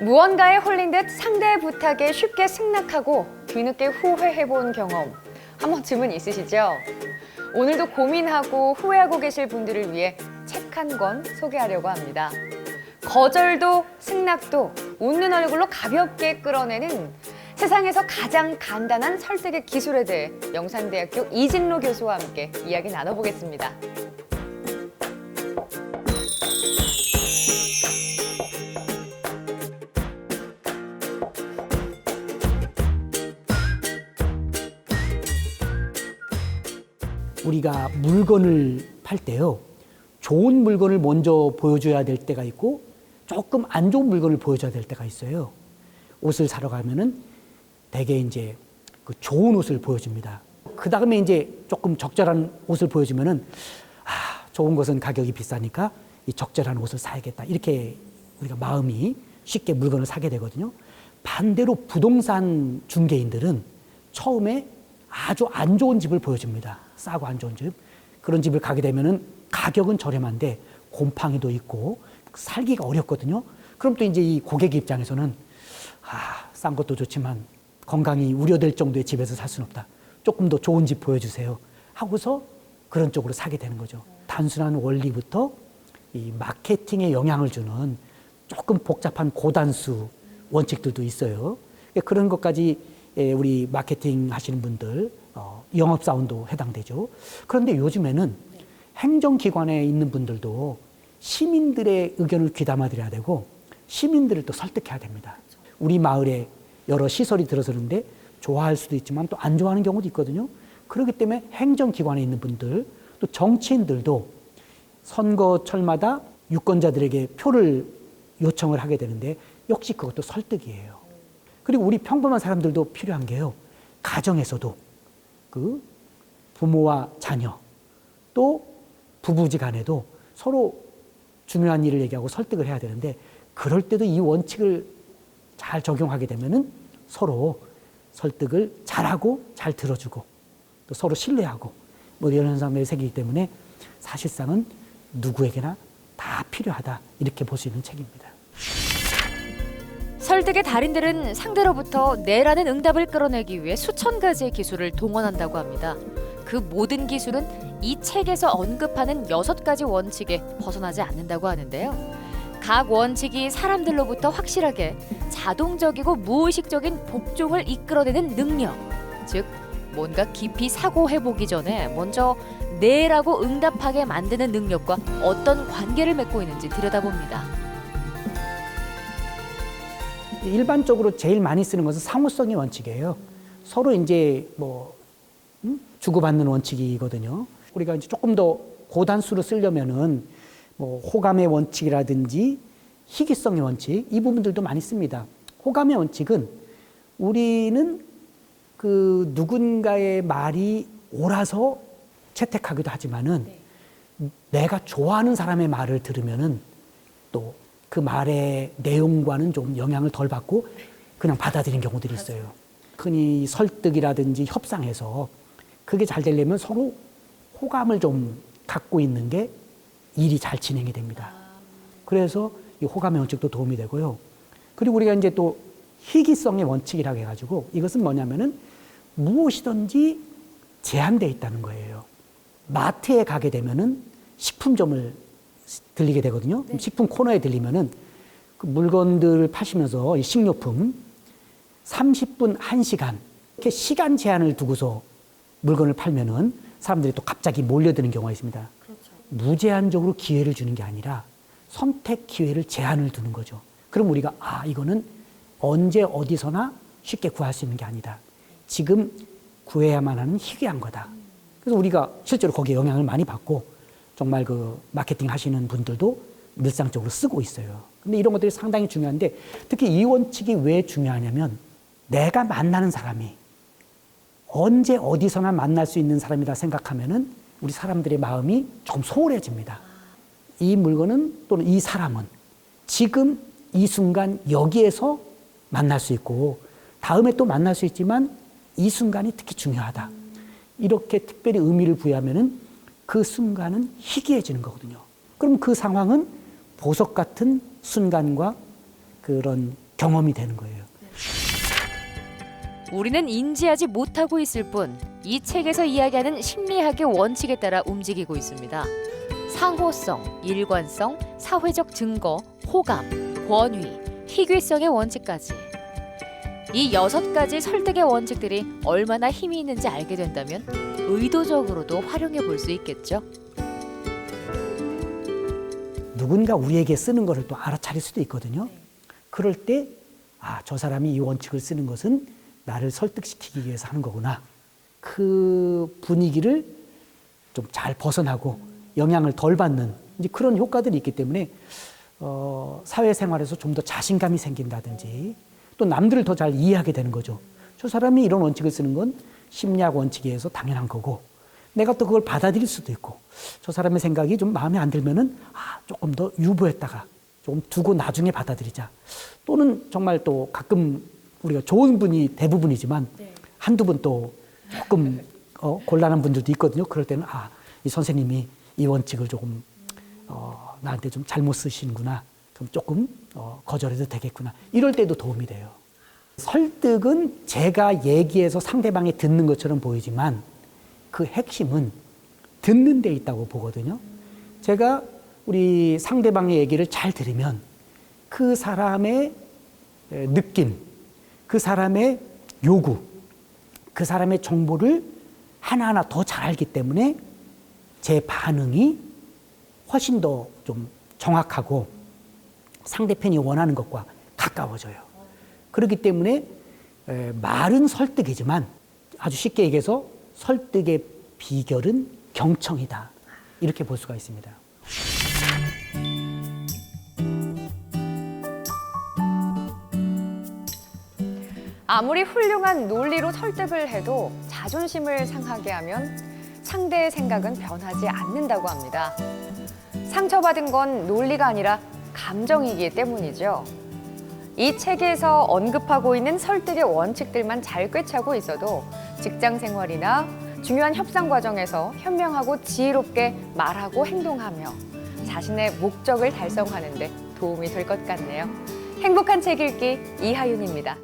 무언가에 홀린 듯 상대의 부탁에 쉽게 승낙하고 뒤늦게 후회해본 경험 한 번쯤은 있으시죠? 오늘도 고민하고 후회하고 계실 분들을 위해 책 한 권 소개하려고 합니다. 거절도 승낙도 웃는 얼굴로 가볍게 끌어내는 세상에서 가장 간단한 설득의 기술에 대해 영산대학교 이진로 교수와 함께 이야기 나눠보겠습니다. 우리가 물건을 팔 때요, 좋은 물건을 먼저 보여줘야 될 때가 있고 조금 안 좋은 물건을 보여줘야 될 때가 있어요. 옷을 사러 가면은 대개 이제 그 좋은 옷을 보여줍니다. 그 다음에 이제 조금 적절한 옷을 보여주면은 좋은 것은 가격이 비싸니까 이 적절한 옷을 사야겠다. 이렇게 우리가 마음이 쉽게 물건을 사게 되거든요. 반대로 부동산 중개인들은 처음에 아주 안 좋은 집을 보여줍니다. 싸고 안 좋은 집. 그런 집을 가게 되면은 가격은 저렴한데 곰팡이도 있고 살기가 어렵거든요. 그럼 또 이제 이 고객 입장에서는 싼 것도 좋지만 건강이 우려될 정도의 집에서 살 수는 없다. 조금 더 좋은 집 보여주세요. 하고서 그런 쪽으로 사게 되는 거죠. 단순한 원리부터 이 마케팅에 영향을 주는 조금 복잡한 고단수 원칙들도 있어요. 그런 것까지 우리 마케팅 하시는 분들, 영업사원도 해당되죠. 그런데 요즘에는 행정기관에 있는 분들도 시민들의 의견을 귀담아드려야 되고 시민들을 또 설득해야 됩니다. 우리 마을에 여러 시설이 들어서는데 좋아할 수도 있지만 또 안 좋아하는 경우도 있거든요. 그렇기 때문에 행정기관에 있는 분들, 또 정치인들도 선거철마다 유권자들에게 표를 요청을 하게 되는데 역시 그것도 설득이에요. 그리고 우리 평범한 사람들도 필요한 게요, 가정에서도 그 부모와 자녀 또 부부지간에도 서로 중요한 일을 얘기하고 설득을 해야 되는데 그럴 때도 이 원칙을 잘 적용하게 되면은 서로 설득을 잘하고 잘 들어주고 또 서로 신뢰하고 뭐 이런 현상들이 생기기 때문에 사실상은 누구에게나 다 필요하다, 이렇게 볼 수 있는 책입니다. 설득의 달인들은 상대로부터 네라는 응답을 끌어내기 위해 수천 가지의 기술을 동원한다고 합니다. 그 모든 기술은 이 책에서 언급하는 6가지 원칙에 벗어나지 않는다고 하는데요. 각 원칙이 사람들로부터 확실하게 자동적이고 무의식적인 복종을 이끌어내는 능력, 즉 뭔가 깊이 사고해보기 전에 먼저 네라고 응답하게 만드는 능력과 어떤 관계를 맺고 있는지 들여다봅니다. 일반적으로 제일 많이 쓰는 것은 상호성의 원칙이에요. 서로 이제 주고받는 원칙이거든요. 우리가 이제 조금 더 고단수로 쓰려면은 호감의 원칙이라든지 희귀성의 원칙, 이 부분들도 많이 씁니다. 호감의 원칙은 우리는 그 누군가의 말이 옳아서 채택하기도 하지만은 내가 좋아하는 사람의 말을 들으면은 또 그 말의 내용과는 좀 영향을 덜 받고 그냥 받아들이는 경우들이 있어요. 흔히 설득이라든지 협상에서 그게 잘 되려면 서로 호감을 좀 갖고 있는 게 일이 잘 진행이 됩니다. 그래서 이 호감의 원칙도 도움이 되고요. 그리고 우리가 이제 또 희귀성의 원칙이라고 해가지고 이것은 뭐냐면은 무엇이든지 제한되어 있다는 거예요. 마트에 가게 되면은 식품점을 들리게 되거든요. 네. 식품 코너에 들리면은 그 물건들을 파시면서 이 식료품 30분, 1시간 이렇게 시간 제한을 두고서 물건을 팔면은 사람들이 또 갑자기 몰려드는 경우가 있습니다. 그렇죠. 무제한적으로 기회를 주는 게 아니라 선택 기회를 제한을 두는 거죠. 그럼 우리가 이거는 언제 어디서나 쉽게 구할 수 있는 게 아니다. 지금 구해야만 하는 희귀한 거다. 그래서 우리가 실제로 거기에 영향을 많이 받고 정말 그 마케팅 하시는 분들도 일상적으로 쓰고 있어요. 근데 이런 것들이 상당히 중요한데 특히 이 원칙이 왜 중요하냐면 내가 만나는 사람이 언제 어디서나 만날 수 있는 사람이라 생각하면은 우리 사람들의 마음이 좀 소홀해집니다. 이 물건은 또는 이 사람은 지금 이 순간 여기에서 만날 수 있고 다음에 또 만날 수 있지만 이 순간이 특히 중요하다. 이렇게 특별히 의미를 부여하면은 그 순간은 희귀해지는 거거든요. 그럼 그 상황은 보석 같은 순간과 그런 경험이 되는 거예요. 우리는 인지하지 못하고 있을 뿐 이 책에서 이야기하는 심리학의 원칙에 따라 움직이고 있습니다. 상호성, 일관성, 사회적 증거, 호감, 권위, 희귀성의 원칙까지. 이 6가지 설득의 원칙들이 얼마나 힘이 있는지 알게 된다면 의도적으로도 활용해 볼 수 있겠죠. 누군가 우리에게 쓰는 것을 또 알아차릴 수도 있거든요. 그럴 때, 저 사람이 이 원칙을 쓰는 것은 나를 설득시키기 위해서 하는 거구나. 그 분위기를 좀 잘 벗어나고 영향을 덜 받는 이제 그런 효과들이 있기 때문에 사회생활에서 좀 더 자신감이 생긴다든지 또 남들을 더 잘 이해하게 되는 거죠. 저 사람이 이런 원칙을 쓰는 건 심리학 원칙에 의해서 당연한 거고 내가 또 그걸 받아들일 수도 있고 저 사람의 생각이 좀 마음에 안 들면은 조금 더 유보했다가 조금 두고 나중에 받아들이자. 또는 정말 또 가끔 우리가 좋은 분이 대부분이지만 한두 분 또 조금 곤란한 분들도 있거든요. 그럴 때는 이 선생님이 이 원칙을 조금 나한테 좀 잘못 쓰시는구나. 그럼 조금 거절해도 되겠구나. 이럴 때도 도움이 돼요. 설득은 제가 얘기해서 상대방이 듣는 것처럼 보이지만 그 핵심은 듣는 데 있다고 보거든요. 제가 우리 상대방의 얘기를 잘 들으면 그 사람의 느낌, 그 사람의 요구, 그 사람의 정보를 하나하나 더 잘 알기 때문에 제 반응이 훨씬 더 좀 정확하고 상대편이 원하는 것과 가까워져요. 그렇기 때문에 말은 설득이지만 아주 쉽게 얘기해서 설득의 비결은 경청이다. 이렇게 볼 수가 있습니다. 아무리 훌륭한 논리로 설득을 해도 자존심을 상하게 하면 상대의 생각은 변하지 않는다고 합니다. 상처받은 건 논리가 아니라 감정이기 때문이죠. 이 책에서 언급하고 있는 설득의 원칙들만 잘 꿰차고 있어도 직장 생활이나 중요한 협상 과정에서 현명하고 지혜롭게 말하고 행동하며 자신의 목적을 달성하는 데 도움이 될 것 같네요. 행복한 책 읽기 이하윤입니다.